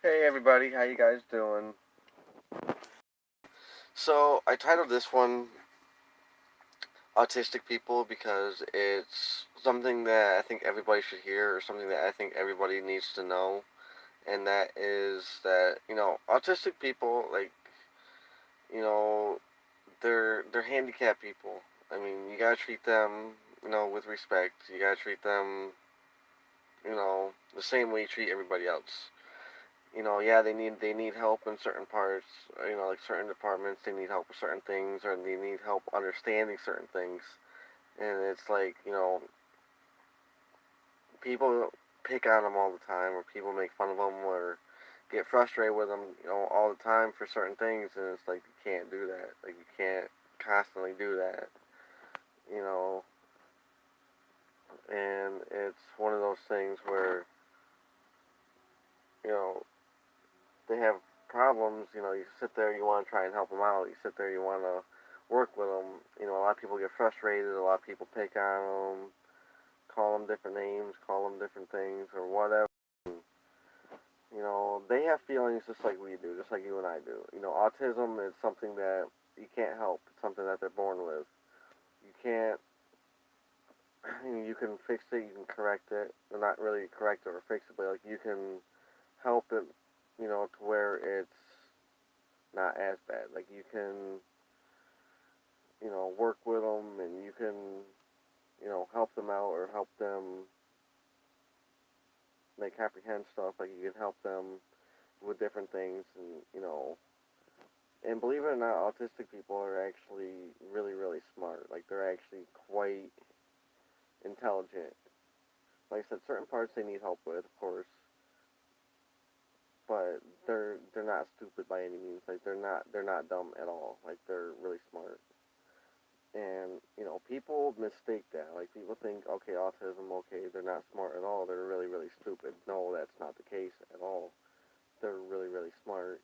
Hey everybody, how you guys doing? So I titled this one Autistic People because it's something that I think everybody should hear, or something that I think everybody needs to know, and that is that autistic people, like, you know they're handicapped people. I mean, you gotta treat them with respect. You gotta treat them the same way you treat everybody else. Yeah, they need help in certain parts, like certain departments. They need help with certain things, or they need help understanding certain things. And it's like, people pick on them all the time, or people make fun of them, or get frustrated with them, all the time for certain things. And it's like you can't do that. Like you can't constantly do that, you know. And it's one of those things where you know they have problems. You sit there, you want to try and help them out. You sit there, you want to work with them. A lot of people get frustrated. A lot of people pick on them, call them different names, call them different things, or whatever. They have feelings just like we do, just like you and I do. Autism is something that you can't help. It's something that they're born with. You can't. You can fix it. You can correct it. Well, not really correct it or fix it, but like you can help it. To where it's not as bad. Like you can, work with them, and you can, help them out, or help them like comprehend stuff. Like you can help them with different things, and believe it or not, autistic people are actually really, really smart. Like they're actually quite intelligent. Like I said, certain parts they need help with, of course, but they're not stupid by any means. Like they're not dumb at all. Like they're really smart. And people mistake that. Like people think, okay, autism, okay, they're not smart at all. They're really, really stupid. No, that's not the case at all. They're really, really smart.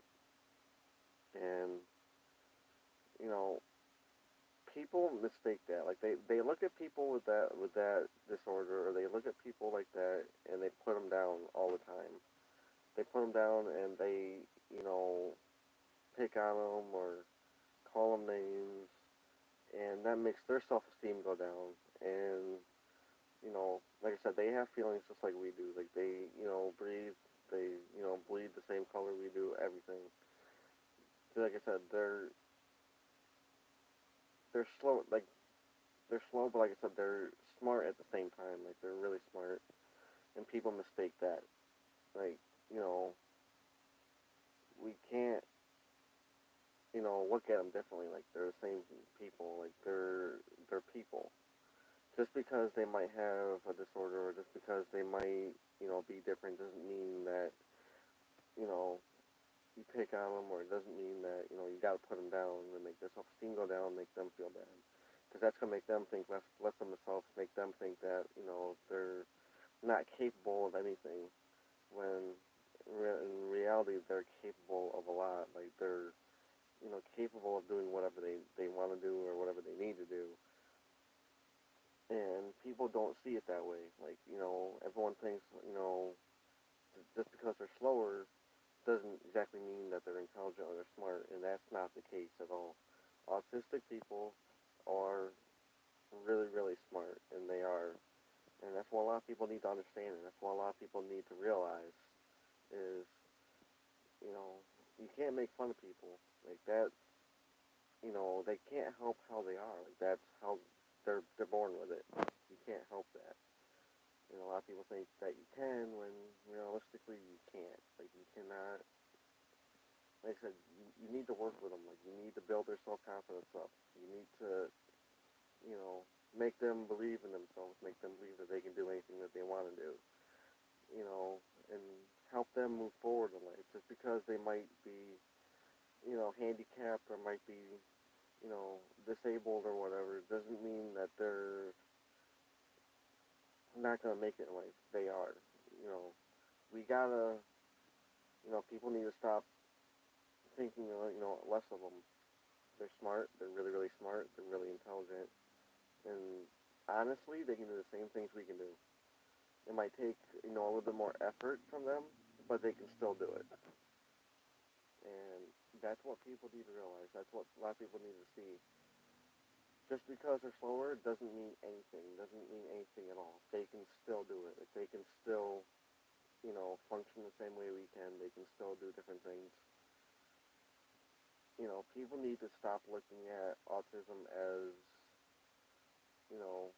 And you know, people mistake that. Like they look at people with that disorder, or they look at people like that, and they put them down all the time. They put them down, and they pick on them, or call them names, and that makes their self-esteem go down. And like I said, they have feelings just like we do. Like they breathe, they bleed the same color we do. Everything. So like I said, they're slow. Like they're slow, but like I said, they're smart at the same time. Like they're really smart, and people mistake that. Like you know, we can't look at them differently. Like they're the same people. Like they're people. Just because they might have a disorder, or just because they might be different, doesn't mean that you know you pick on them, or it doesn't mean that you got to put them down and make their self-esteem go down, make them feel bad, because that's gonna make them think less of themselves, make them think that they're not capable of anything, when in reality they're capable of a lot. Like they're capable of doing whatever they want to do, or whatever they need to do. And people don't see it that way. Like everyone thinks just because they're slower doesn't exactly mean that they're intelligent or they're smart, and that's not the case at all. Autistic people are really, really smart, and they are, and that's what a lot of people need to understand, and that's what a lot of people need to realize is, you know, you can't make fun of people like that. They can't help how they are. Like that's how they're born with it. You can't help that. A lot of people think that you can, when realistically you can't. Like you cannot. Like I said, you need to work with them. Like you need to build their self confidence up. You need to, make them believe in themselves, make them believe that they can do anything that they want to do. And help them move forward in life. Just because they might be, handicapped, or might be, disabled or whatever, doesn't mean that they're not gonna make it in life. They are. We gotta. People need to stop thinking, less of them. They're smart. They're really, really smart. They're really intelligent. And honestly, they can do the same things we can do. It might take, a little bit more effort from them, but they can still do it. And that's what people need to realize. That's what a lot of people need to see. Just because they're slower doesn't mean anything. Doesn't mean anything at all. They can still do it. Like, they can still, function the same way we can. They can still do different things. People need to stop looking at autism as, you know,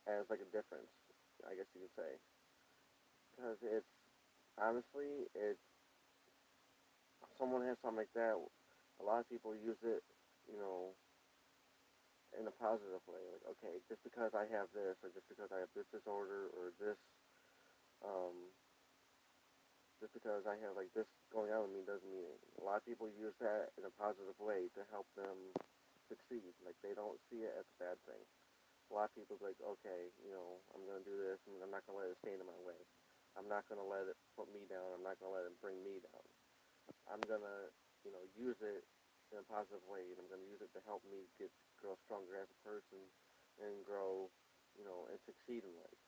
as like a difference, I guess you could say. Because it's, honestly, it's, if someone has something like that, a lot of people use it, you know, in a positive way. Like, okay, just because I have this, or just because I have this disorder, or this, um, just because I have like this going on with me doesn't mean anything. A lot of people use that in a positive way to help them succeed. Like, they don't see it as a bad thing. A lot of people are like, okay, I'm gonna do this, and I'm not gonna let it stand in my way. I'm not gonna let it put me down. I'm not gonna let it bring me down. I'm gonna, use it in a positive way, and I'm gonna use it to help me grow stronger as a person, and grow, and succeed in life.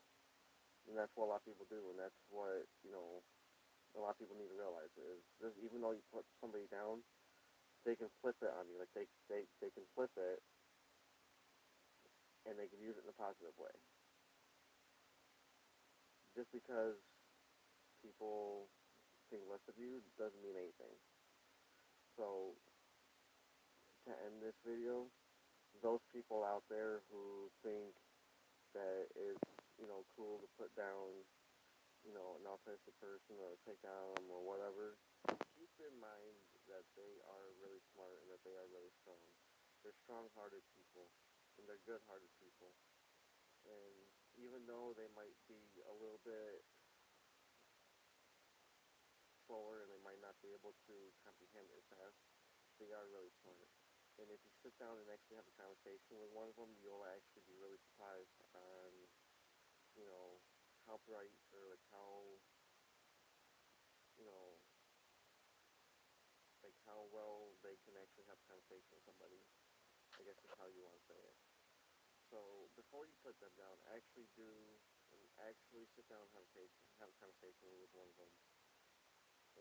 And that's what a lot of people do, and that's what, a lot of people need to realize is this, even though you put somebody down, they can flip it on you. Like, they can flip it, and they can use it in a positive way. Just because people think less of you doesn't mean anything. So, to end this video, those people out there who think that it's, cool to put down, an autistic person or take on them or whatever, keep in mind that they are really smart and that they are really strong. They're strong-hearted people, and they're good-hearted people. And even though they might be a little bit slower and they might not be able to comprehend as fast, they are really smart. And if you sit down and actually have a conversation with one of them, you'll actually be really surprised on, how bright or like how, you know, like how well they can actually have a conversation with somebody. I guess is how you want to say it. So before you put them down, actually sit down and have a conversation with one of them,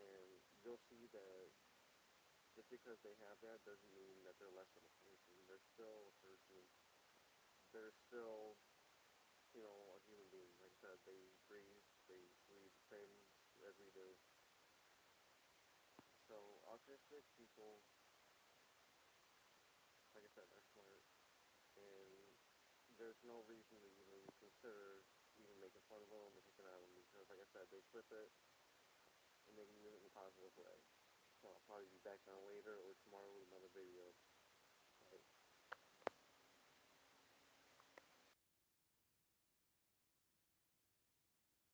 and you'll see that just because they have that doesn't mean that they're less of a person. They're still a person. They're still, a human being. Like I said, they breathe the same as we do. So autistic people, like I said, are smart, and there's no reason to even consider even making fun of them or picking on them because, like I said, they flip it and they can use it in a positive way. So I'll probably be back on later or tomorrow with another video.